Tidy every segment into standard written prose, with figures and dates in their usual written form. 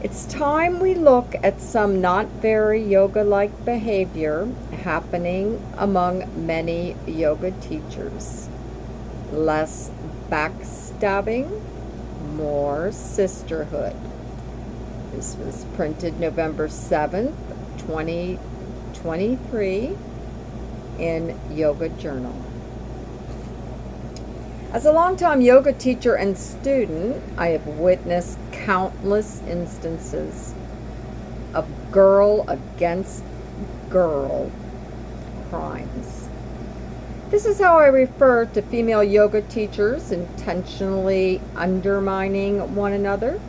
It's time we look at some not very yoga-like behavior happening among many yoga teachers. Less backstabbing, more sisterhood. This was printed November 7th, 2023 in Yoga Journal. As a longtime yoga teacher and student, I have witnessed countless instances of girl against girl crimes. This is how I refer to female yoga teachers intentionally undermining one another,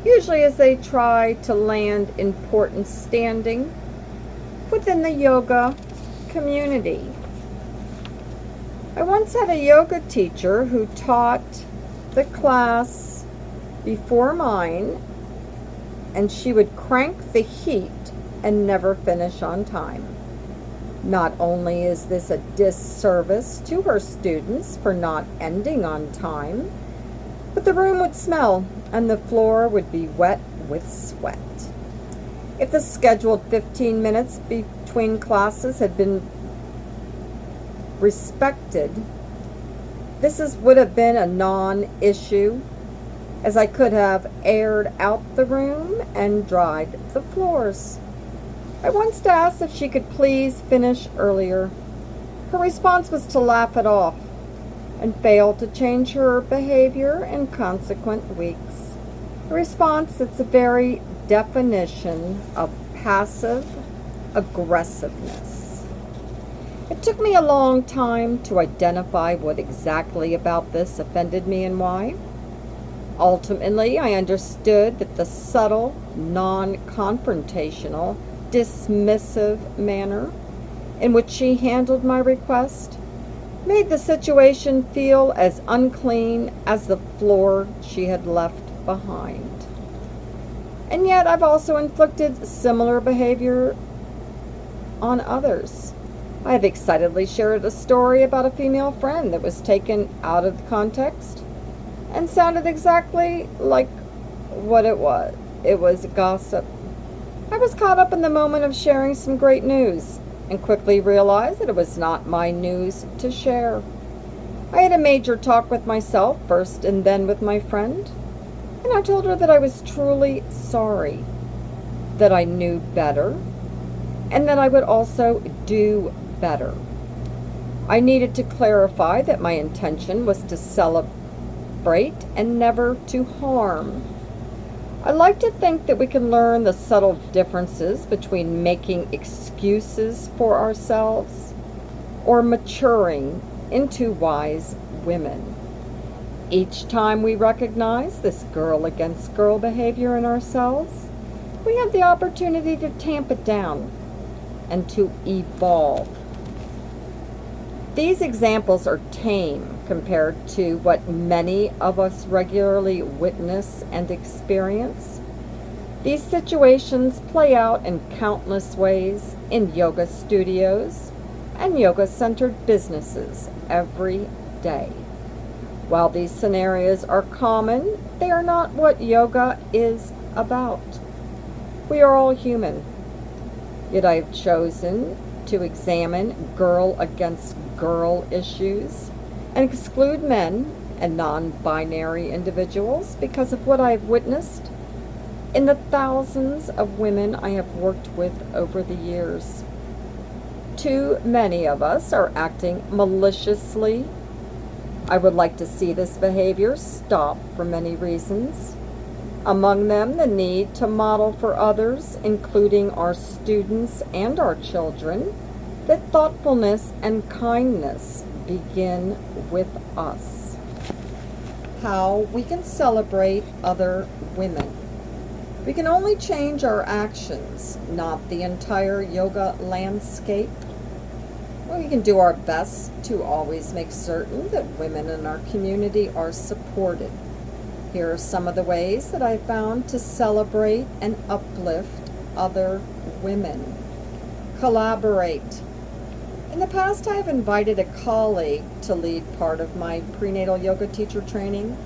usually as they try to land important standing within the yoga community. I once had a yoga teacher who taught the class before mine, and she would crank the heat and never finish on time. Not only is this a disservice to her students for not ending on time, but the room would smell and the floor would be wet with sweat. If the scheduled 15 minutes between classes had been respected, would have been a non-issue, as I could have aired out the room and dried the floors. I once asked if she could please finish earlier. Her response was to laugh it off and fail to change her behavior in consequent weeks. A response that's the very definition of passive aggressiveness. It took me a long time to identify what exactly about this offended me and why. Ultimately, I understood that the subtle, non-confrontational, dismissive manner in which she handled my request made the situation feel as unclean as the floor she had left behind. And yet I've also inflicted similar behavior on others. I have excitedly shared a story about a female friend that was taken out of context and sounded exactly like what it was. It was gossip. I was caught up in the moment of sharing some great news and quickly realized that it was not my news to share. I had a major talk with myself first and then with my friend, and I told her that I was truly sorry, that I knew better, and that I would also do better. I needed to clarify that my intention was to celebrate and never to harm. I like to think that we can learn the subtle differences between making excuses for ourselves or maturing into wise women. Each time we recognize this girl against girl behavior in ourselves, we have the opportunity to tamp it down and to evolve. These examples are tame compared to what many of us regularly witness and experience. These situations play out in countless ways in yoga studios and yoga-centered businesses every day. While these scenarios are common, they are not what yoga is about. We are all human, yet I have chosen to examine girl against girl issues and exclude men and non-binary individuals because of what I have witnessed in the thousands of women I have worked with over the years. Too many of us are acting maliciously. I would like to see this behavior stop for many reasons. Among them, the need to model for others, including our students and our children, that thoughtfulness and kindness begin with us. How we can celebrate other women. We can only change our actions, not the entire yoga landscape. We can do our best to always make certain that women in our community are supported. Here are some of the ways that I found to celebrate and uplift other women. Collaborate. In the past, I have invited a colleague to lead part of my prenatal yoga teacher training.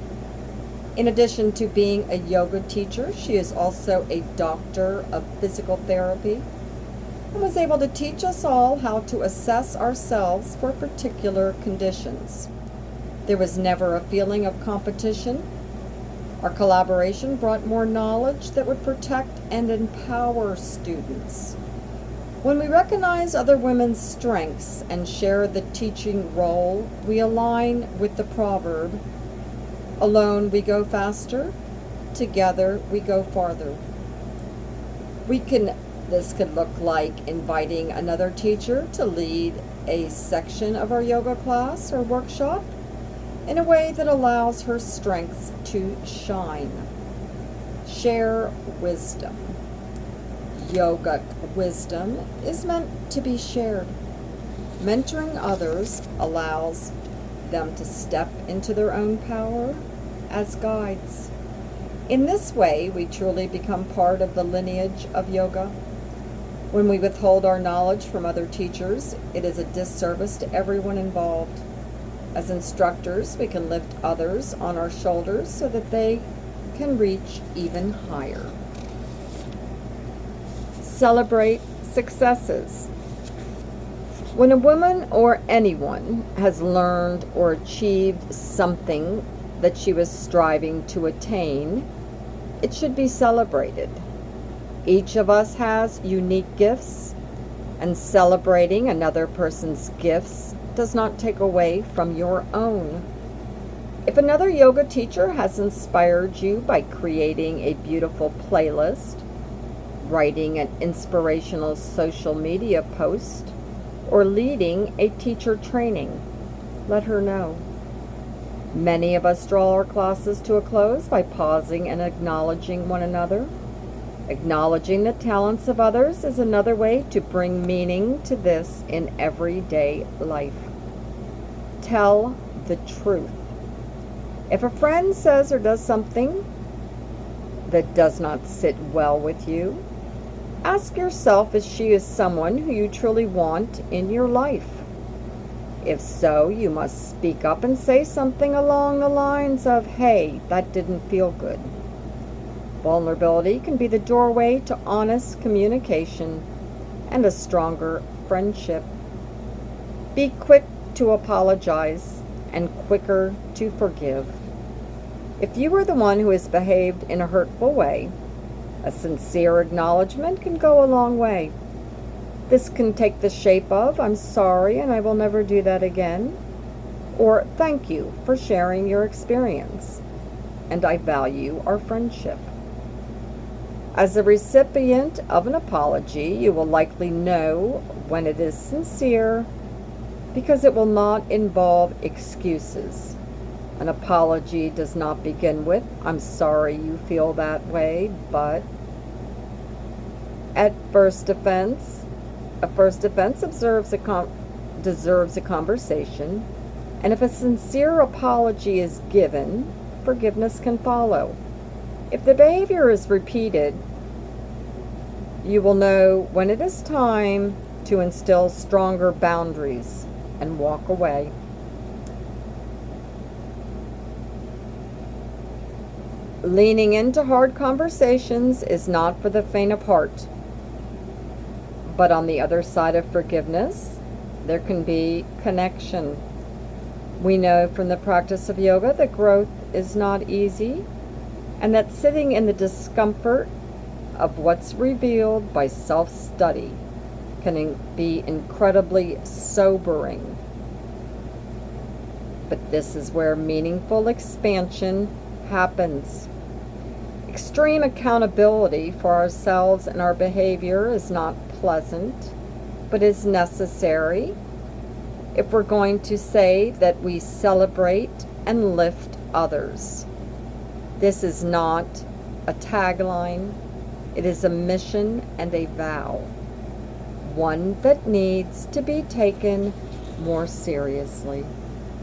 In addition to being a yoga teacher, she is also a doctor of physical therapy and was able to teach us all how to assess ourselves for particular conditions. There was never a feeling of competition. Our collaboration brought more knowledge that would protect and empower students. When we recognize other women's strengths and share the teaching role, we align with the proverb, alone we go faster, together we go farther. This could look like inviting another teacher to lead a section of our yoga class or workshop in a way that allows her strengths to shine. Share wisdom. Yoga wisdom is meant to be shared. Mentoring others allows them to step into their own power as guides. In this way, we truly become part of the lineage of yoga. When we withhold our knowledge from other teachers, it is a disservice to everyone involved. As instructors, we can lift others on our shoulders so that they can reach even higher. Celebrate successes. When a woman or anyone has learned or achieved something that she was striving to attain, it should be celebrated. Each of us has unique gifts, and celebrating another person's gifts does not take away from your own. If another yoga teacher has inspired you by creating a beautiful playlist, writing an inspirational social media post, or leading a teacher training, let her know. Many of us draw our classes to a close by pausing and acknowledging one another. Acknowledging the talents of others is another way to bring meaning to this in everyday life. Tell the truth. If a friend says or does something that does not sit well with you, ask yourself if she is someone who you truly want in your life. If so, you must speak up and say something along the lines of, "Hey, that didn't feel good." Vulnerability can be the doorway to honest communication and a stronger friendship. Be quick to apologize and quicker to forgive. If you are the one who has behaved in a hurtful way, a sincere acknowledgement can go a long way. This can take the shape of, "I'm sorry and I will never do that again," or "Thank you for sharing your experience, and I value our friendship." As a recipient of an apology, you will likely know when it is sincere because it will not involve excuses. An apology does not begin with, "I'm sorry you feel that way," but a first offense deserves a conversation, and if a sincere apology is given, forgiveness can follow. If the behavior is repeated, you will know when it is time to instill stronger boundaries and walk away. Leaning into hard conversations is not for the faint of heart. But on the other side of forgiveness, there can be connection. We know from the practice of yoga that growth is not easy, and that sitting in the discomfort of what's revealed by self-study can be incredibly sobering. But this is where meaningful expansion happens. Extreme accountability for ourselves and our behavior is not pleasant, but is necessary if we're going to say that we celebrate and lift others. This is not a tagline, it is a mission and a vow, one that needs to be taken more seriously.